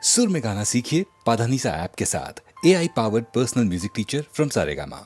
सुर में गाना सीखिए पाधानीसा ऐप के साथ AI powered personal music teacher from Saregama.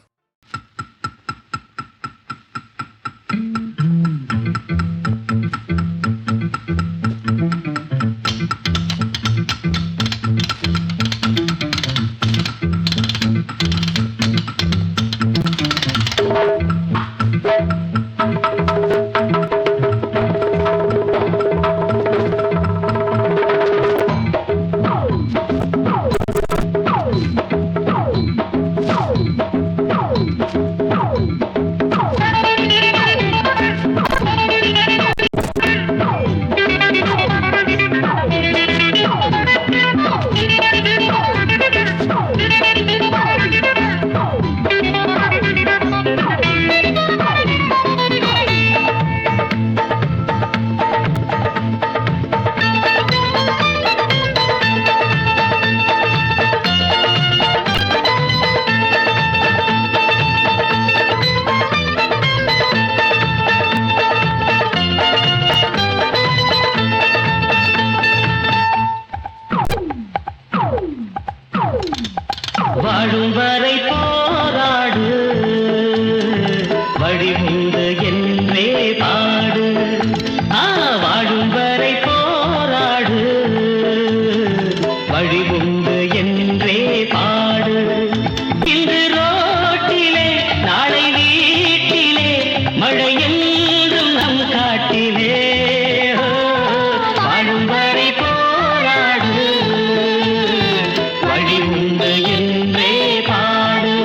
வாழும் வரை போராடு வழிமுண்டு என்றே பாடு வாழும் வரை போராடு வழிமுண்டு என்றே பாடு இன்று ரோட்டிலே நாளை வீட்டிலே மழை என்றும் நம் காட்டிலே வாழும் வரை போராடு வழிமுண்டு என்றே பாடு.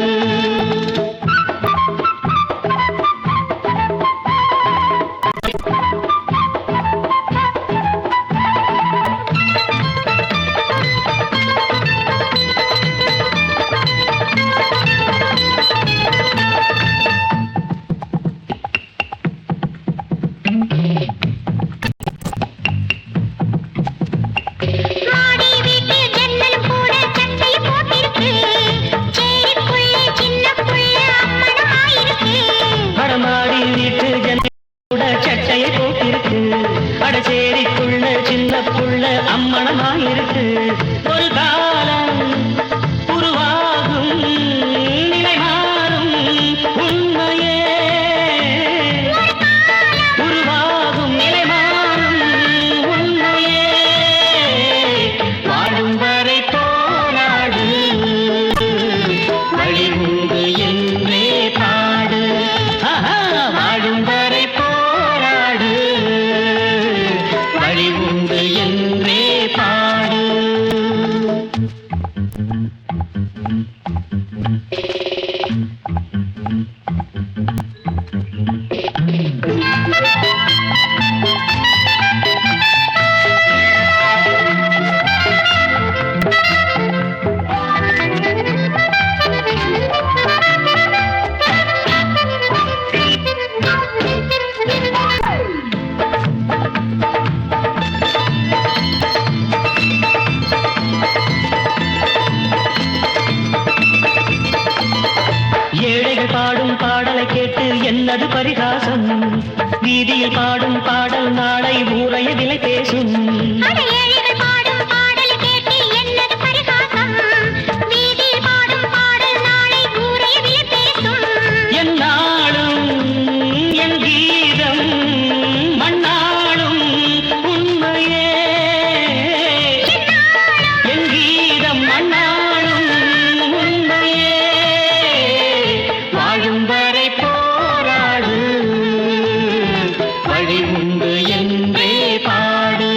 சட்டையை போட்டிருக்கு அடச்சேரிக்குள்ள சின்ன புள்ள அம்மணமாயிருக்கு. ஒரு காலம் உருவாகும் நிலை மாறும் உண்மையே உருவாகும் நிலை மாறும் உண்மையே வாழும் வரை போராடு வழி உண்டு என்றே பாடு வாழும் வரை போராடு வழி உண்டு என்றே பாடு. ஏழைகள் பாடும் பாடலை கேட்டு என்னது பரிகாசம், வீதியில் பாடும் பாடல் நாளை ஊரைய விலை பேசும். என் நாளும் என் கீதம் மண்ணாளும் உண்மையே என் கீதம் மண்ணாளும் உண்மையே வாழும் வரை போராடு வழி உண்டு என்றே பாடு.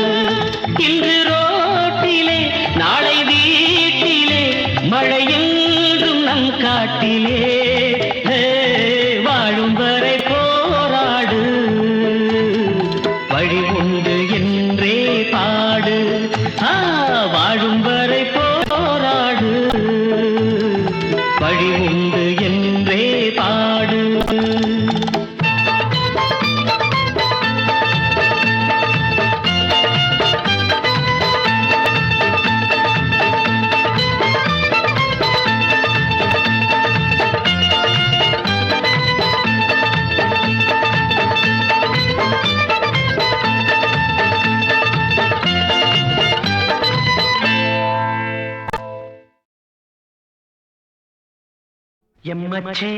எம்மச்சி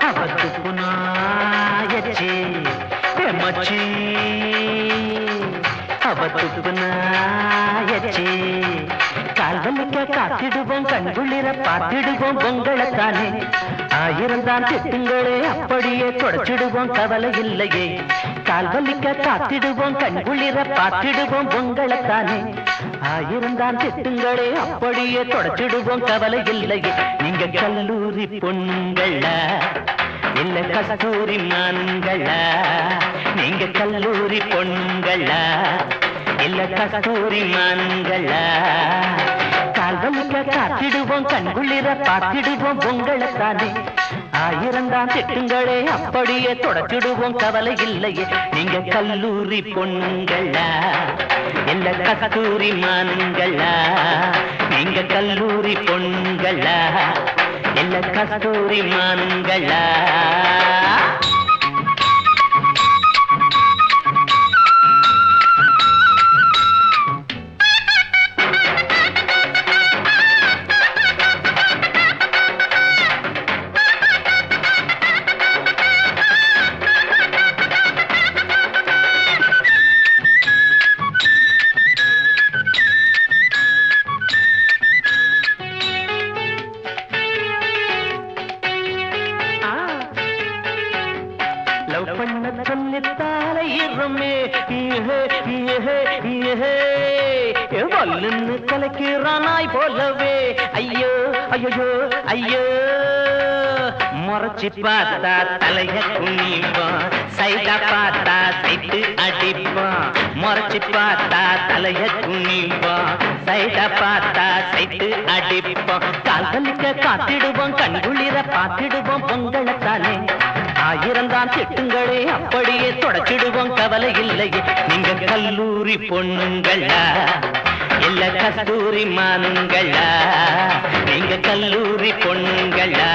அவத்து புனாயச்சி எம்மச்சி அவத்து புனாயச்சி கால்வலிக்க காத்திடுவோம் கண்குளிர பார்த்திடுவோம் பொங்கலைத்தானே ஆயிரம் தான் திட்டுங்களே அப்படியே தொடச்சிடுவோம் கவலை இல்லையே கால்வலிக்க காத்திடுவோம் கண்குளிர பார்த்திடுவோம் பொங்கலைத்தானே ஆயிரம் தான் திட்டுங்களே அப்படியே தொடச்சிடுவோம் கவலை இல்லையே நீங்க கல்லூரி பொண்ணுங்களா இல்ல கஸ்தூரி மான்களா நீங்க கல்லூரி பொண்ணுங்களா இல்ல கஸ்தூரி மான்களா கால்வலிக்க காத்திடுவோம் கண்குளிர பார்த்திடுவோம் பொங்கலைத்தானே ஆயிரம் தான் திட்டுங்களே அப்படியே தொடச்சிடுவோம் கவலை இல்லையே நீங்க கல்லூரி பொண்ணுங்களா இல்ல கஸ்தூரி மான்களா நீங்க கல்லூரி பொண்ணுங்களா இல்ல கஸ்தூரி மான்களா வல்லுன்னு கலக்கிறானாய் போலவே ஐயோ ஐயோ ஐயோ முறைச்சி பார்த்தா தலைய குனிவான் சைடா பார்த்தா சைட்டு அடிப்பான் முறைச்சி பார்த்தா தலைய குனிவான் சைடா பார்த்தா சைட்டு அடிப்பான் கால்வலிக்க காத்திடுவோம் கண்குளிர பார்த்திடுவோம் பொங்கலைத்தானே ஆயிரம் தான் திட்டுங்களே அப்படியே தொடச்சிடுவோம் கவலை இல்லையே நீங்க கல்லூரி பொண்ணுங்களா இல்ல கஸ்தூரி மான்களா நீங்க கல்லூரி பொண்ணுங்களா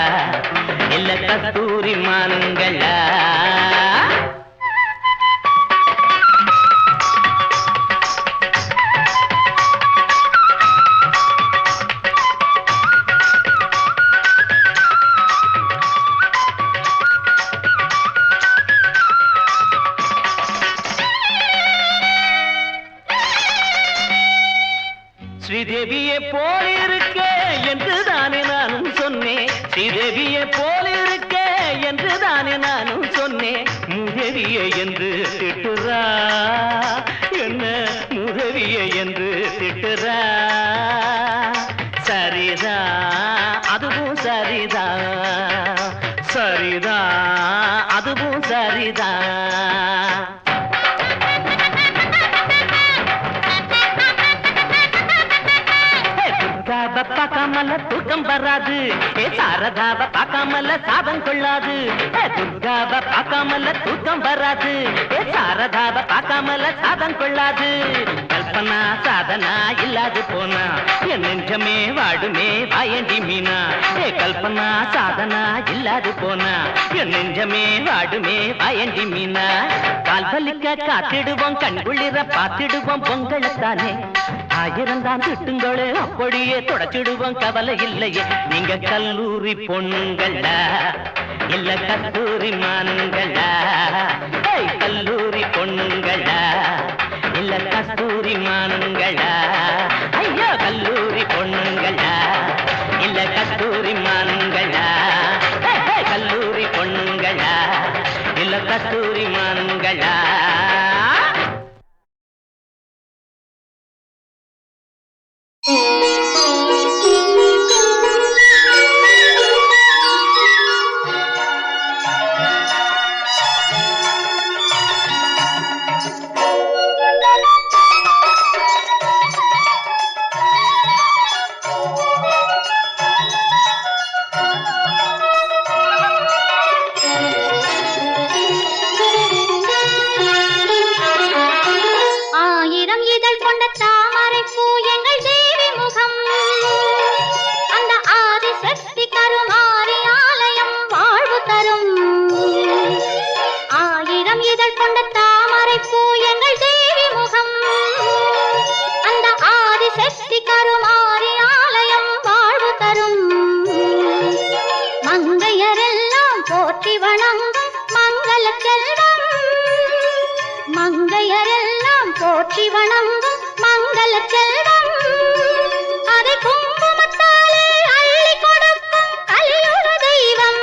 இல்ல கஸ்தூரி மான்களா ஸ்ரீதேவியே போலிருக்க என்று தானே நானும் சொன்னேன் ஸ்ரீதேவியே போலிருக்க என்று தானே நானும் சொன்னேன் முகவியே என்று திட்டுறா என்ன முகவியே என்று திட்டுறா சரிதா அதுவும் சரிதா சரிதா அதுவும் சரிதா பார்க்காமல தூக்கம் வராது சாரதாவ பார்க்காமல சாதம் கொள்ளாது துர்காவ பார்க்காமல தூக்கம் வராது சாரதாவ பார்க்காமல சாதம் கொள்ளாது கல்பனா சாதனா இல்லாது போனா என் நெஞ்சமே வாடுமே வாயண்டி மீனா கல்பனா சாதனா இல்லாது போனா என் நெஞ்சமே வாடுமே வாயண்டி மீனா கால்வலிக்க காத்திடுவோம் கண்குளிர பார்த்திடுவோம் பொங்கலைத்தானே ஆயிரம் தான் திட்டுங்களே அப்படியே தொடச்சிடுவோம் கவலை இல்லையே நீங்க கல்லூரி பொண்ணுங்களா இல்ல கஸ்தூரி மான்களா கல்லூரி பொண்ணுங்களா இல்ல கஸ்தூரி மான்களா ஐயோ கல்லூரி பொண்ணுங்களா இல்ல கஸ்தூரி மான்களா கல்லூரி பொண்ணுங்களா இல்ல கஸ்தூரி மான்களா கருமாரி ஆலயம் வாழ்வு தரும் மங்கள செல்வம் அதை குங்குமத்தாலே அள்ளி கொடுக்கும் கலியுக தெய்வம்.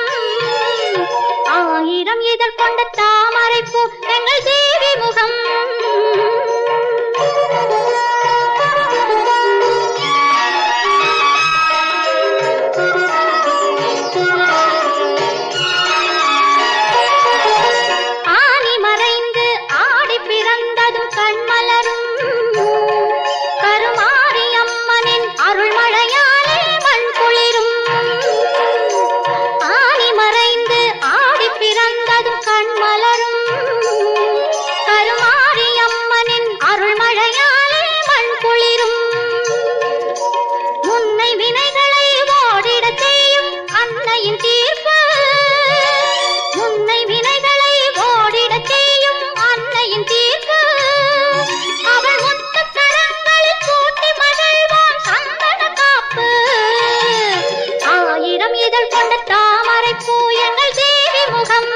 ஆயிரம் இதழ் கொண்ட தாமரை பூ எங்கள் தேவி முகம். ஆனி மறைந்து ஆடி பிறந்ததும் கண்மலரும் கருமாரி அம்மனின் அருள்மழையாலே மண் குளிரும். ஆனி மறைந்து ஆடி பிறந்ததும் கண்மலரும் கருமாரி அம்மனின் அருள்மழையாலே மண் குளிரும். முன்னை வினைகளை ஓடிடச் செய்யும் அன்னையின் தீர்ப்பு. முன்னை வினைகளை ஓடிடச் செய்யும் அன்னையின் தீர்ப்பு. அவள் முத்துக் கரங்களில் கூட்டி மகிழ்வான் சந்தன காப்பு. ஆயிரம் இதழ் கொண்ட தாமரை பூ எங்கள் தேவி முகம்.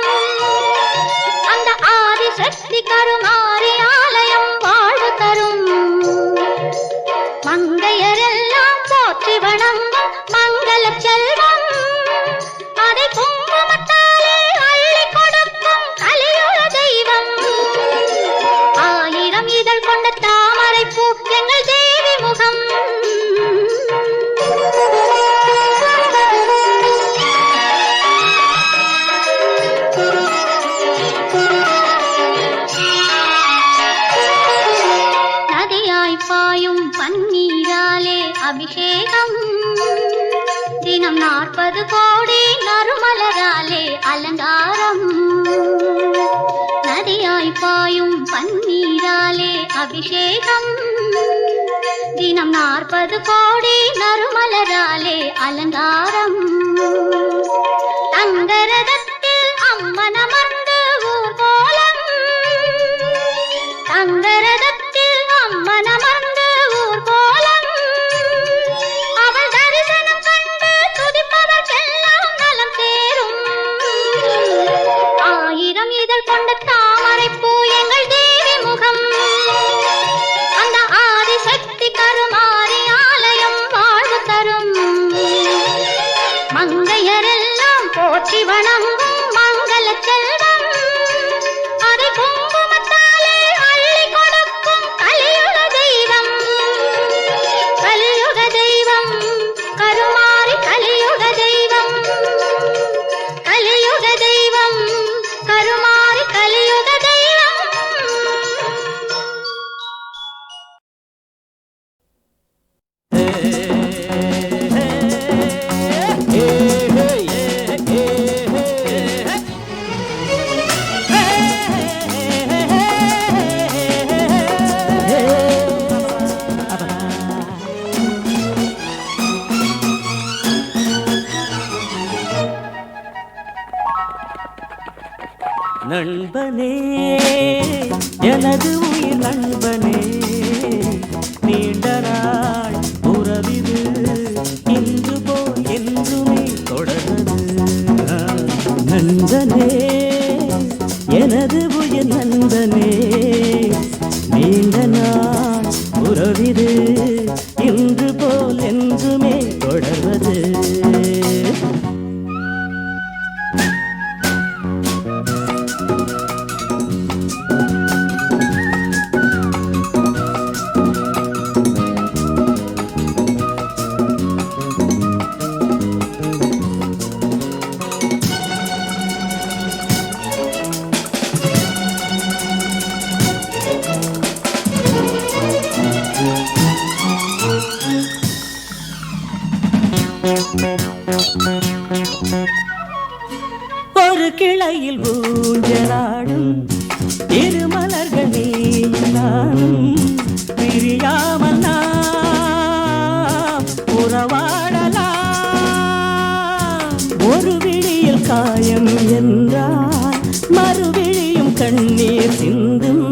அந்த ஆதிசக்தி கருமாரி ஆலயம் வாழ்வு தரும். மங்கையரெல்லாம் போற்றி வணங்கும் மங்கள செல்வம் அதை குங்குமத்தாலே அள்ளி கொடுக்கும் கலியுக தெய்வம். ஆயிரம் இதழ் கொண்ட தாமரை பூ எங்கள் தேவி முகம். நதியாய் பாயும் பன்னீராலே அபிஷேகம். தினம் 40 கோடி நறுமலராலே அலங்காரம். நதியாய் பாயும் பன்னீராலே அபிஷேகம். தினம் 40 கோடி நறுமலராலே அலங்காரம். தங்கரதத்தில் அம்மன் அமர்ந்து ஊர்கோலம். தங்கரதத்தில் அம்மன் அமர்ந்து ஊர்கோலம். அவள் தரிசனம் கண்டு துதிப்பவர்க்கெல்லாம் நலம் சேரும். ஆயிரம் இதழ் கொண்ட தாமரை பூ எங்கள் தேவி முகம். அந்த ஆதிசக்தி கருமாரி ஆலயம் வாழ்வு தரும். மங்கையரெல்லாம் போற்றி வணங்கும் மங்கள செல்வம் அதை குங்குமத்தாலே அள்ளி கொடுக்கும் கலியுக தெய்வம். கலியுக தெய்வம் கருமாரி கலியுக தெய்வம். கலியுக தெய்வம் கருமாரி கலியுக தெய்வம். நண்பனே எனது உயிர் நண்பனே நீண்ட நாள் உறவிது இன்று போல் என்றுமே தொடர்வது. நண்பனே எனது உயிர் நண்பனே நீண்ட நாள் உறவிது இன்று போல் என்றுமே தொடர்வது. ஒரு கிளையில் ஊஞ்சலாடும் திருமலர்கள் நீயும் நானும் பிரியாமல் நாம் உறவாடலாம். ஒரு விழியில் காயம் என்றால் மறுவிழியும் கண்ணீர் சிந்தும்.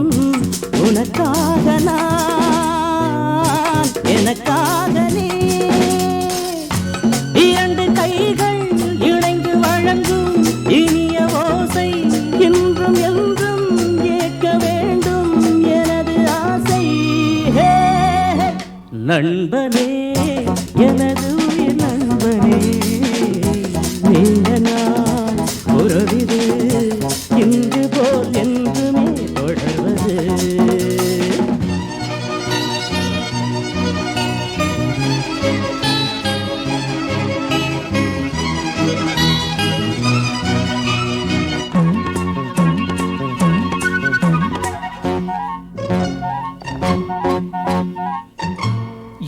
உனக்காக நான் எனக்காக நீ இரண்டு கைகள் இணைந்து வழங்கும் இனிய ஓசை என்றும் என்றும் ஏற்க வேண்டும் எனது ஆசை. ஹே, ஹே. நண்பனே எனது உயிர் நண்பனே நீண்ட நாள் உறவிது இன்று போல் என்றுமே தொடர்வது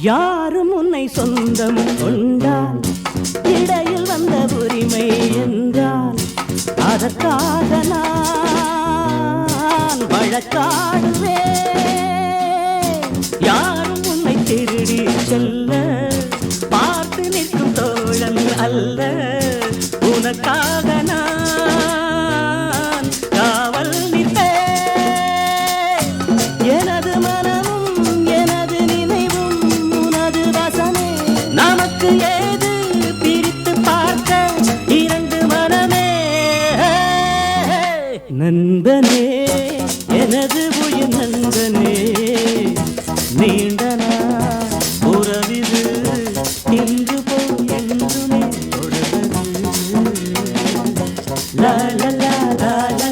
யாரும் உன்னை சொந்தம் கொண்டால் இடையில் வந்த உரிமை என்றால் அதற்காக நான் வழக்காடுவேன். யாரும் உன்னை திருடி செல்ல பார்த்து நிற்கும் தோழன் அல்ல, உனக்காக நான் காவல் நிற்பேன். எனது மனமும் எனது நினைவும் உனது வசமே, நமக்கு ஏது பிரித்து பார்க்க இரண்டு மனமே. நண்பனே எனது உயிர் நண்பனே நீண்ட நாள் உறவிது இன்று போல் என்றுமே தொடர்வது. லா லா லா லா லா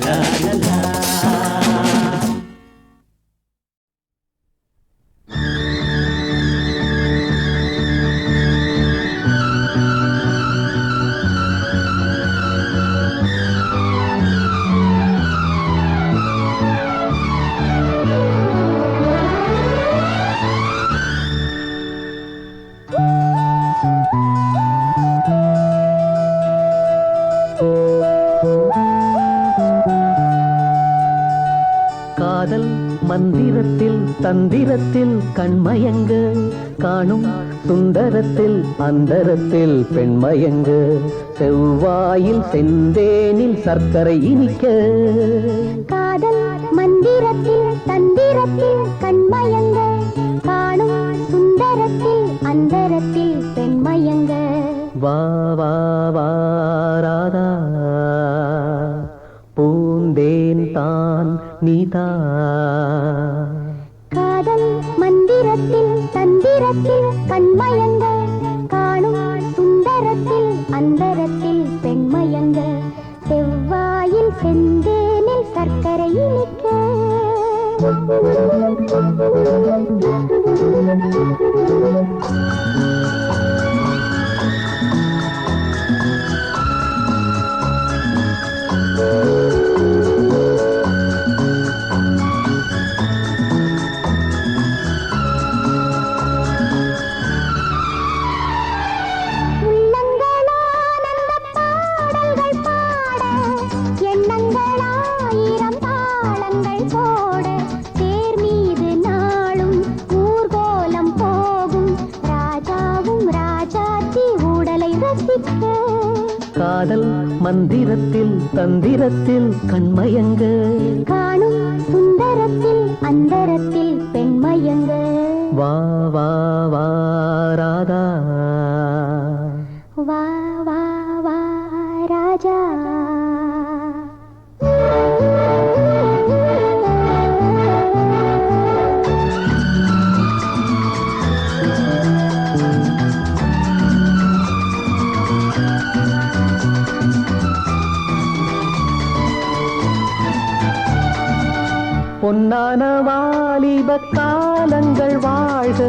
லா லா லா. காதல் மந்திரத்தில் தந்திரத்தில் கண்மயங்க காணும் சுந்தரத்தில் அந்தரத்தில் பெண்மயங்க செவ்வாயில் செந்தேனில் சர்க்கரை இனிக்க. காதல் மந்திரத்தில் தந்திரத்தில் கண்மயங்க காணும் சுந்தரத்தில் அந்தரத்தில் பெண்மயங்க. வா வா வா ராதா பூந்தேன் தான் நீதா. காதல் மந்திரத்தில் தந்திரத்தில் கண்மயங்க காணும் சுந்தரத்தில் அந்தரத்தில் பெண்மயங்க செவ்வாயில் செந்தேனில் சர்க்கரை இனிக்க. காதல் மந்திரத்தில் தந்திரத்தில் கண்மயங்க காணும் சுந்தரத்தில் அந்தரத்தில் பெண்மயங்க. வா வா வா ராதா வா வா வா ராஜா. பொன்னான வாலிப காலங்கள் வாழ்க,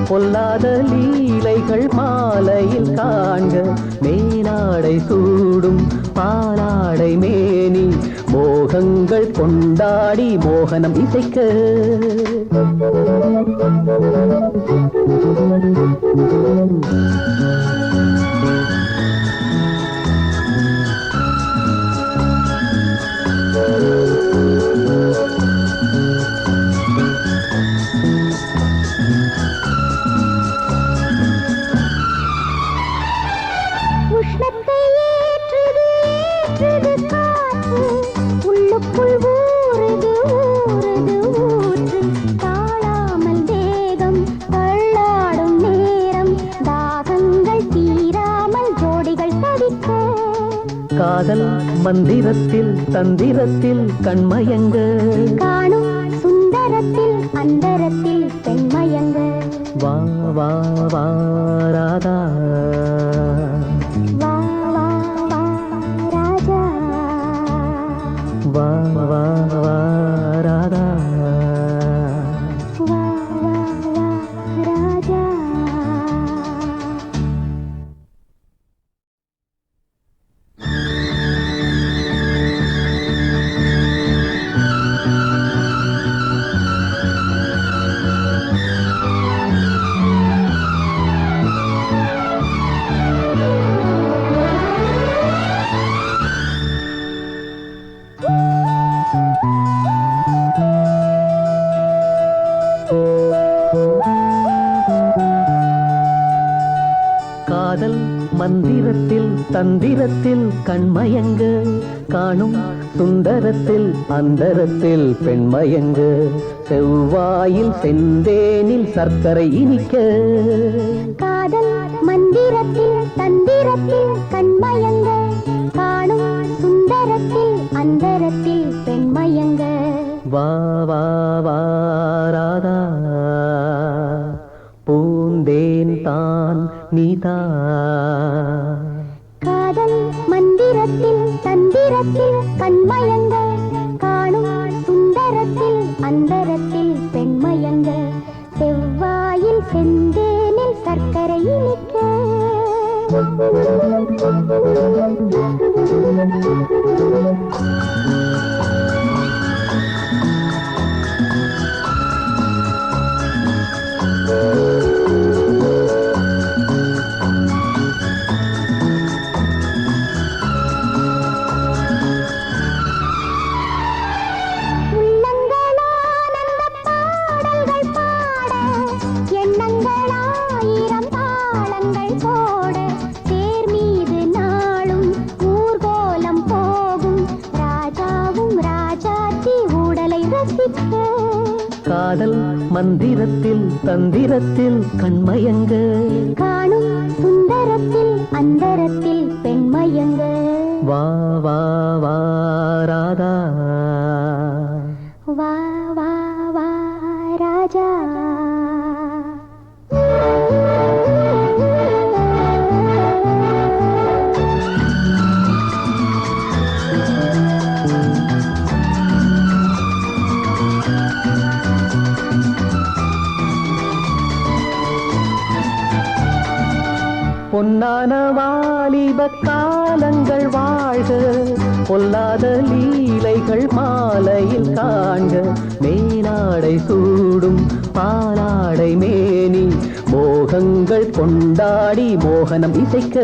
பொல்லாத லீலைகள் மாலையில் காண்க. மேலாடை சூடும் பாலாடை மேனி மோகங்கள் கொண்டாடி மோகனம் இசைக்க. உஷ்ணத்தை ஏற்றுது ஏற்றுது காற்று, உள்ளுக்குள் ஊறுது ஊறுது ஊற்று. தாழாமல் தேகம் தள்ளாடும் நேரம், தாகங்கள் தீராமல் ஜோடிகள் தவிக்க. காதல் மந்திரத்தில் தந்திரத்தில் கண்மயங்க காணும் சுந்தரத்தில் அந்தரத்தில் பெண்மயங்க. வா வா ராதா வா வா வா ராஜா வா வா வா ராதா வா வா வா ராஜா காதல் மந்திரத்தில் தந்திரத்தில் கண்மயங்க காணும் சுந்தரத்தில் அந்தரத்தில் பெண்மயங்க செவ்வாயில் செந்தேனில் சர்க்கரை இனிக்க காதல் மந்திரத்தில் தந்திரத்தில் கண்மயங்க காணும் சுந்தரத்தில் அந்தரத்தில் பெண்மயங்க வா வா வா ராதா பூந்தேன் தான் நீதான் காதல் மந்திரத்தில் தந்திரத்தில் கண்மயங்க காணும் சுந்தரத்தில் அந்தரத்தில் பெண்மயங்க செவ்வாயில் செந்தேனில் சர்க்கரை இனிக்க காதல் மந்திரத்தில் தந்திரத்தில் கண்மயங்க காணும் சுந்தரத்தில் அந்தரத்தில் பெண்மயங்க வா வா வா ராதா வா வா வா ராஜா பொன்னான வாலிப காலங்கள் வாழ்க பொல்லாத லீலைகள் மாலையில் காண்க மேலாடை சூடும் பாலாடை மேனி மோகங்கள் கொண்டாடி மோகனம் இசைக்க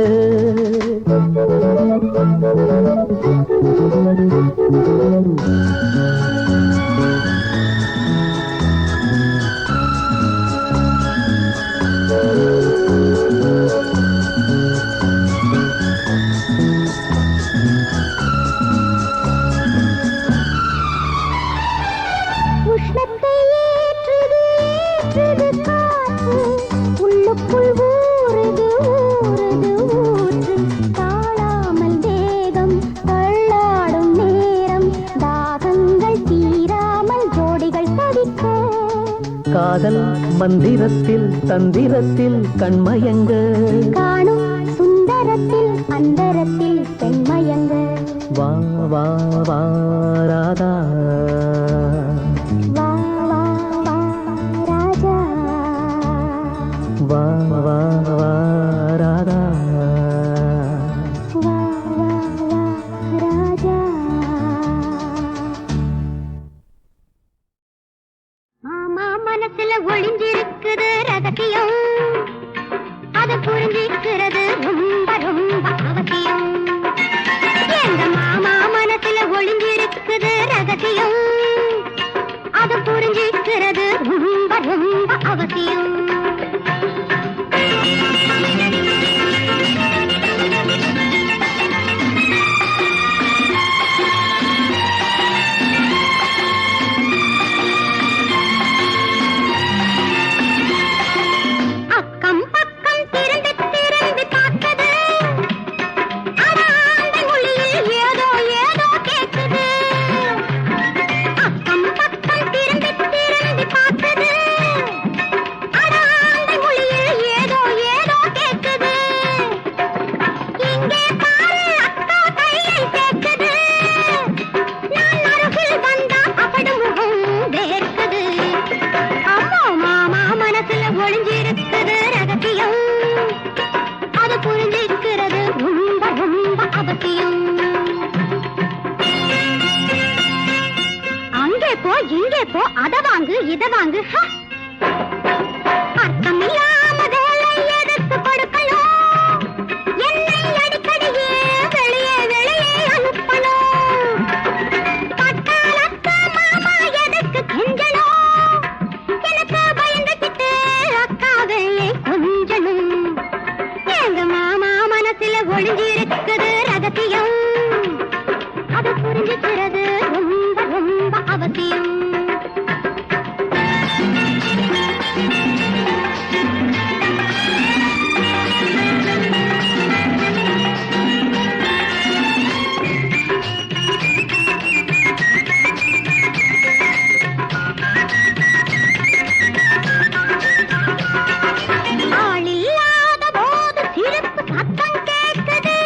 உஷ்ணத்தை ஏற்றுது ஏற்றுது காற்று உள்ளுக்குள் ஊறுது ஊறுது ஊற்று தாழாமல் தேகம் தள்ளாடும் நேரம் தாகங்கள் தீராமல் ஜோடிகள் தவிக்க காதல் மந்திரத்தில் தந்திரத்தில் கண்மயங்க காணும் சுந்தரத்தில் அந்தரத்தில் பெண்மயங்க வா வா வா ராதா வா வா வா ராஜா வா வா வா ராதா வா வா வா ராஜா மாமா மனசுல ஒளிஞ்சிருக்குது ரகசியம் அத புரிஞ்சிக்கிறது ரொம்ப ரொம்ப அவசியம் எங்க மாமா மனசுல ஒளிஞ்சிருக்குது ரகசியம் அத புரிஞ்சிக்கிறது ரொம்ப ரொம்ப அவசியம் ஒளிஞ்சிருக்குது ரகசியம், அது புரிஞ்சிருக்கிறது ரொம்ப ரொம்ப அவசியம். அங்கே போ இங்கே போ, அத வாங்கு இத வாங்கு, அர்த்தமில்லாம வேலை எதுக்கு கொடுக்கணும், என்னை அடிக்கடியே வெளியே வெளியே அனுப்பணும். பட்டாளத்து மாமா எதுக்கு கெஞ்சணும், எனக்கு பயந்துக்கிட்டு அக்காவே கொஞ்சணும். எங்க மாமா மனசுல ஒளிஞ்சிருக்குது ரகசியம், அது புரிஞ்சுக்கிறது ரொம்ப ரொம்ப அவசியம். ஆளில்லாத போது சிரிப்பு சத்தம் கேட்குது,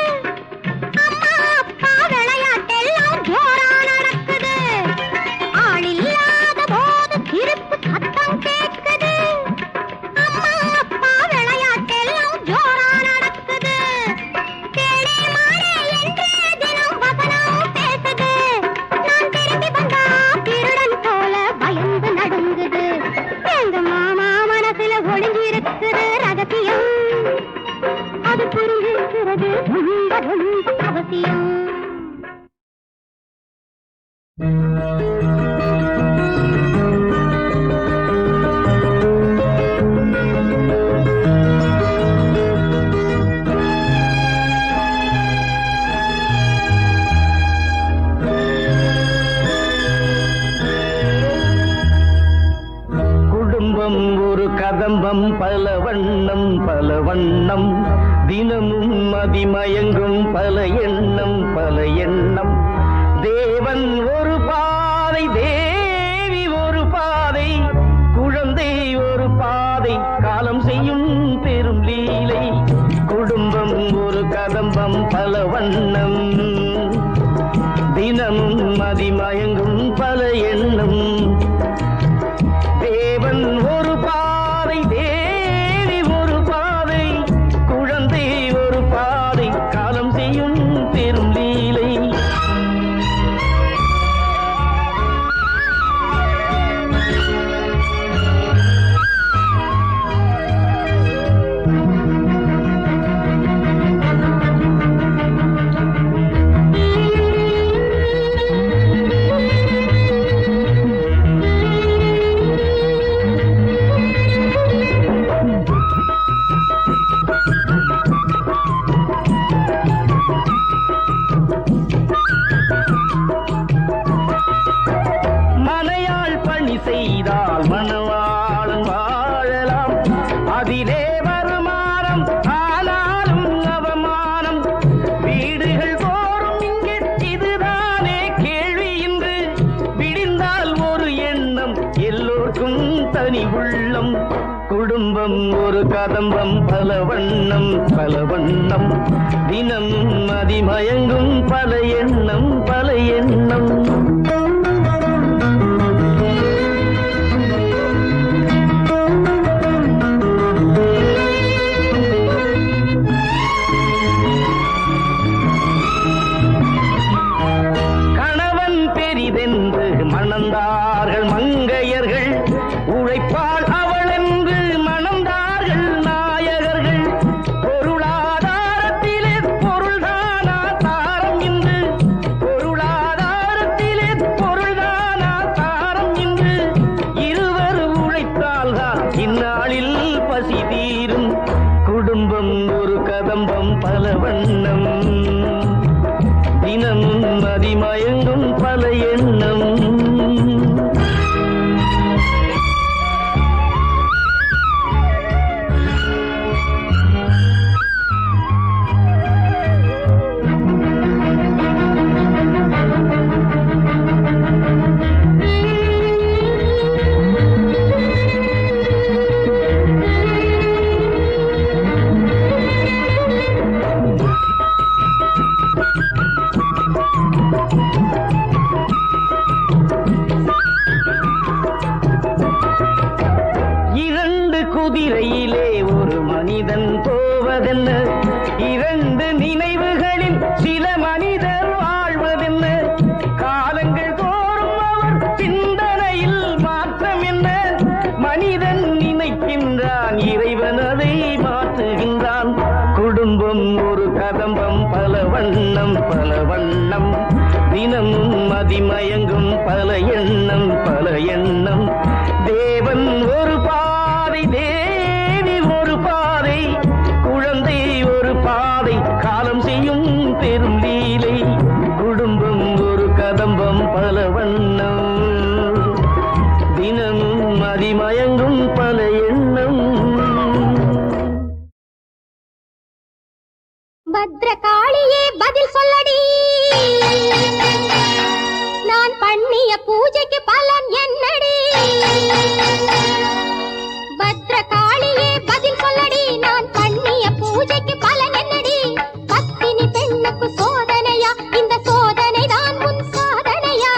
அம்மா அப்பா விளையாட்டெல்லாம் ஜோரா நடக்குது. ஆளில்லாத போது சிரிப்பு சத்தம் கேட்குது, அம்மா அப்பா விளையாட்டெல்லாம் ஜோரா நடக்குது. தேனே மானே என்று தினம் வசனம் பேசுது, நான் திரும்பி வந்தா திருடன் போல பயந்து நடுங்குது. எங்க மாமா மனசுல ஒளிஞ்சிருக்குது ரகசியம், அது புரிஞ்சிருக்கிறது ரொம்ப ரொம்ப அவசியம். குடும்பம் ஒரு கதம்பம், பல வண்ணம் பல வண்ணம், தினமும் மதிமயங்கும் பல எண்ணம் பல எண்ணம். தேவன் ஒரு பாதை, தேவி ஒரு பாதை, குழந்தை ஒரு பாதை, காலம் செய்யும் பெரும் லீலை. குடும்பம் ஒரு கதம்பம், பல வண்ணம், தினமும் மதிமயங்கும் பல எண்ணம். தேவன் ஒரு பாதை, தேவி ஒரு பாதை, குழந்தை ஒரு பாதை, காலம் செய்யும் பெரும் லீலை. மனையாள் பணி செய்தால் மணவாளன் வாழலாம், அதிலே வருமானம் ஆனாலும் அவமானம். வீடுகள் தோறும் இங்கே இதுதானே கேள்வி இன்று, விடிந்தால் ஒரு எண்ணம் எல்லோருக்கும் தனி உள்ளம். குடும்பம் ஒரு கதம்பம், பல வண்ணம் பல வண்ணம், தினம் மதிமயங்கும் பல எண்ணம் பல எண்ணம். கணவன் பெரிதென்று மணந்தார்கள் மங்கையர்கள், உழைப்பால் அவள் என்று மணந்தார்கள் நாயகர்கள். பொருளாதாரத்திலே பொருள்தானா தாரம் இன்று, பொருளாதாரத்திலே பொருள்தானா தாரம் இன்று. இருவர் உழைத்தால்தான் இந்நாளில் பசி தீரும். குடும்பம் ஒரு கதம்பம், பல வண்ணம், தினமும் மதிமயங்கும் பல எண்ணம். குதிரையிலே ஒரு மனிதன் போவதென்ன, இரண்டு நினைவுகளில் சில மனிதர் வாழ்வதென்ன, காலங்கள் தோறும் அவர் சிந்தனையில் மாற்றம் என்ன, மனிதன் நினைக்கின்றான் இறைவன் அதை மாற்றுகின்றான். குடும்பம் ஒரு கதம்பம், பல வண்ணம் பல வண்ணம், தினமும் மதிமயங்கும் பல எண்ணம் பல எண்ணம். தேவன் ஒரு பாதை, தேவி ஒரு பாதை, குழந்தை ஒரு பாதை, காலம் செய்யும் பெரும் லீலை. குடும்பம் ஒரு கதம்பம், பல வண்ணம், தினமும் மதிமயங்கும் பல எண்ணம். பத்ரகாளியே பதில் சொல்லடி, நான் பண்ணிய பூஜைக்கு பலன் என்னடி? பத்ரகாளியே பதில் சொல்லடி, நான் பண்ணிய பூஜைக்கு பலன் என்னடி? பத்தினி பெண்ணுக்கு சோதனையா, இந்த சோதனை தான் உன் சாதனையா?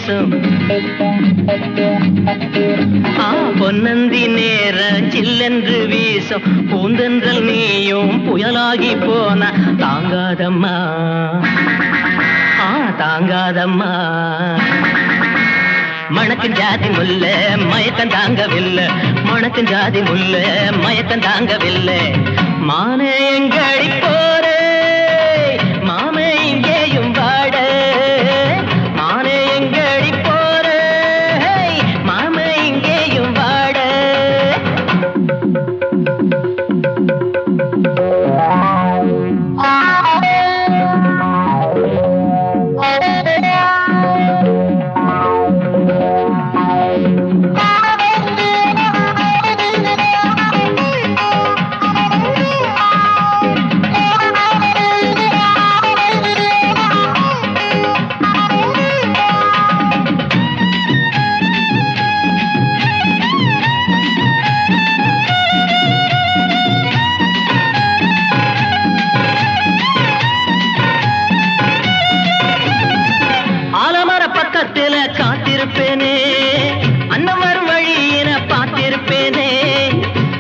வீசும் பொன்னந்தி நேர சில்லென்று வீசும் பூந்தென்றல் நீயும் புயலாகி போன தாங்காதம்மா தாங்காதம்மா மணக்கும் ஜாதி முல்ல மயக்கம் தாங்கவில்லை மணக்கும் ஜாதி முல்ல மயக்கம் தாங்கவில்லை மானே எங்கடி போரே மாமே இங்கேயும் வாட மானே எங்கடி போரே மாமே இங்கேயும் வாட காத்திருப்பேனே அன்னவர் வழியில பார்த்திருப்பேனே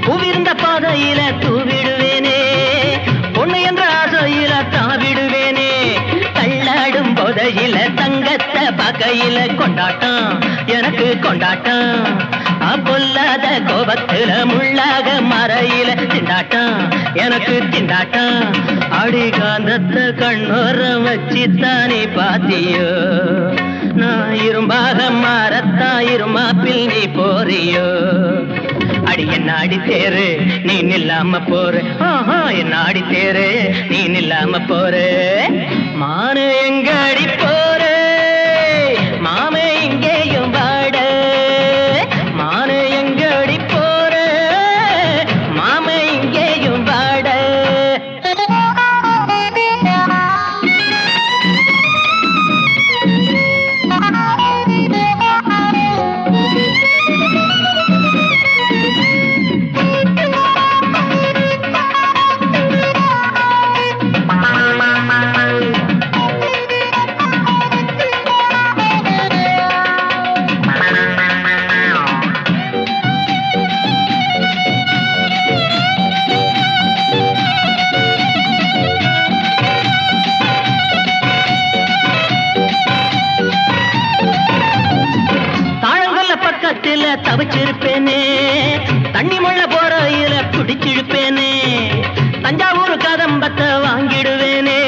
புவிர்ந்த பாதையில தூவிடுவேனே பொண்ணு என்ற ஆசையில தாவிடுவேனே தள்ளாடும் போதையில தங்கத்தை பகையில கொண்டாட்டம் எனக்கு கொண்டாட்டம் பொல்லாத கோபத்துல முள்ளாக மறையில திண்டாட்டம் எனக்கு திண்டாட்டம் அடிகாந்தத்தை கண்ணோரம் வச்சுத்தானே பாத்தியோ நான் இரும்பாக மாறத்தான் இருமாப்பில் நீ போறியோ அடி என்ன அடி தேரு நீ நில்லாம போற என்ன அடி தேரு நீ நில்லாம போற மானு எங்க அடி போற மாமே இங்கேயும் வாட மானு எங்க அடி போற மாமே இங்கேயும் வாட தவிச்சிருப்பேனே தண்ணி மொள்ள போறையில குடிச்சிருப்பேனே தஞ்சாவூர் கதம்பத்தை வாங்கிடுவேனே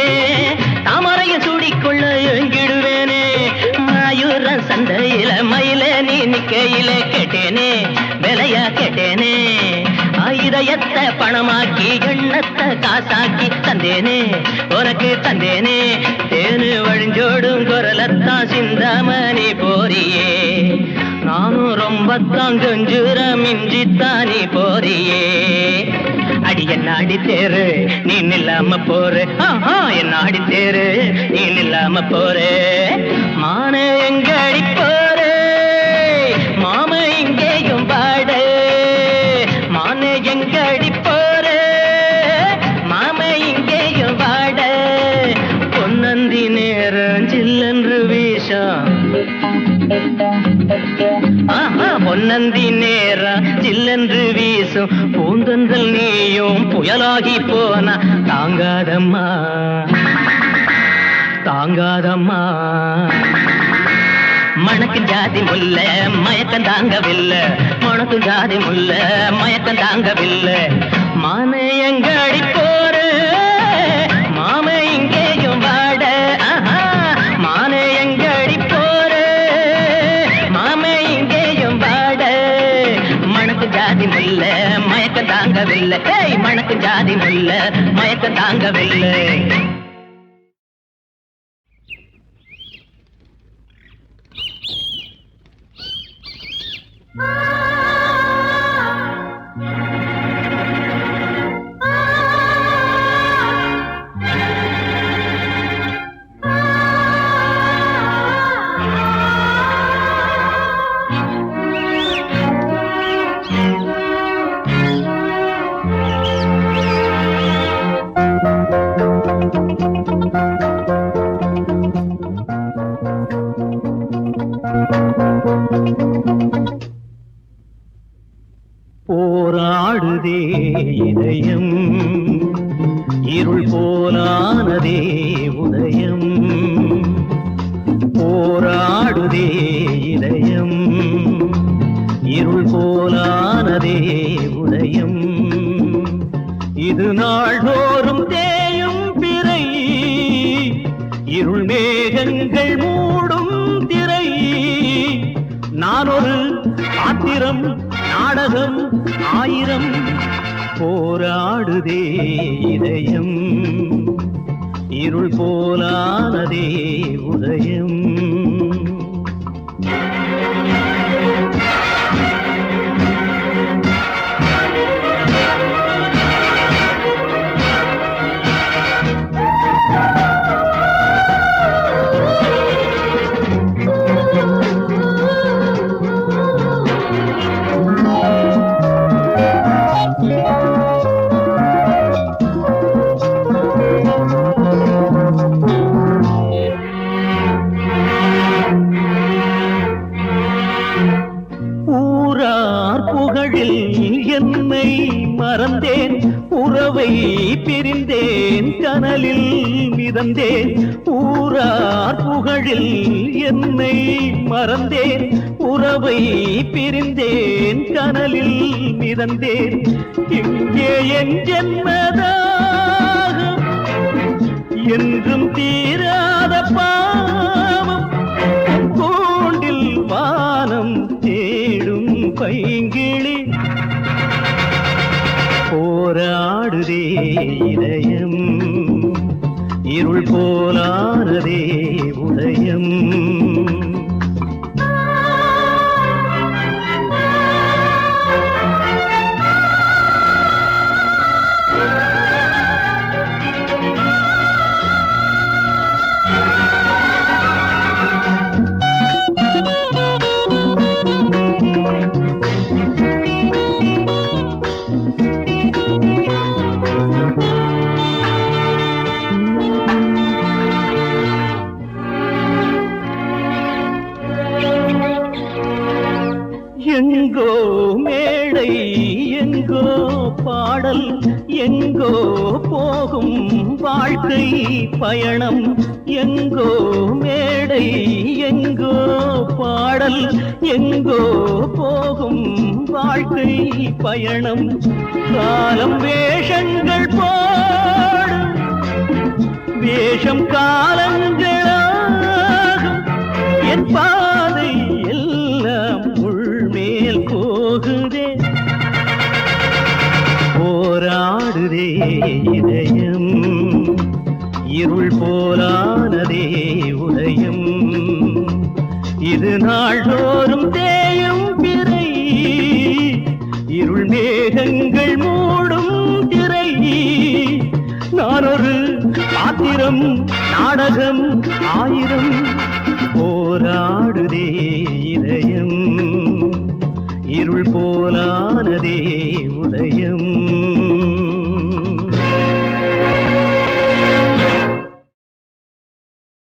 தாமரையை சூடிக்கொள்ள எழுங்கிடுவேனே மாயூர சந்தையில மயில நீ நிக்கையில கேட்டேனே விலையா கேட்டேனே இதயத்தை பணமாக்கி எண்ணத்தை காசாக்கி தந்தேனே உனக்கு தந்தேனே தேனு வழிஞ்சோடும் குரலத்தான் சிந்தாமணி போறியே நானும் ரொம்ப தாங்கஞ்சுர மிஞ்சித்தானி போறியே அடி என்ன அடி தேரு நீ நில்லாம போற என்ன அடி தேரு நீ நில்லாம போற மானே எங்க அடி போற மாமா இங்கேயும் வாட மானே எங்க அடி போற மாமா இங்கேயும் வாட பொன்னந்தி நேரம் சில்லென்று வீசம் பொன்னந்தி நேரம் சில்லென்று வீசும் பூந்தந்தல் நீயும் புயலாகி போன தாங்காதம்மா தாங்காதம்மா மணக்கும் ஜாதி முல்ல மயக்கம் தாங்கவில்லை மணக்கும் ஜாதி முல்ல மயக்கம் தாங்கவில்லை மானே எங்க அடி போற மாமே இங்கேயும் வாட மானே எங்க அடி போற மாமே இங்கேயும் வாட மணக்கு ஜாதி முல்ல மயக்கம் தாங்கவில்லை மணக்கு ஜாதி முல்ல மயக்கம் தாங்கவில்லை போராடுதே இதயம், இருள் போலானதே உதயம். போராடுதே இதயம், இருள் போலானதே உதயம். இது நாள்தோறும் தேயும் பிறை, இருள் மேகங்கள் மூடும் திரை. நான் ஒரு பாத்திரம், நாடகம் ஆயிரம். போராடுதே இதயம், இருள் போலானதே உதயம். என்னை மறந்தேன், உறவை பிரிந்தேன், கனலில் மிதந்தேன். ஊரார் புகழில் என்னை மறந்தேன், உறவை பிரிந்தேன், கனலில் மிதந்தேன். இங்கே என் ஜென்மதாகம் என்றும் தீராத பாவம், கூண்டில் வானம் தேடும் பைங்கிளி. போராடுதே இதயம், இருள் போலானதே உதயம். எங்கோ மேடை, எங்கோ பாடல், எங்கோ போகும் வாழ்க்கை பயணம். எங்கோ மேடை, எங்கோ பாடல், எங்கோ போகும் வாழ்க்கை பயணம். காலம் வேஷங்கள் போடும், வேஷம் காலங்களாகும். என் பாதை எல்லாம் உள்மேல் போகுதே. போராடுதே இதயம், இருள் போலானதே உதயம். இது நாள்தோறும் தேயும் பிறை, இருள் மேகங்கள் மூடும் திரை. நான் ஒரு பாத்திரம், நாடகம் ஆயிரம். போராடுதே இதயம்.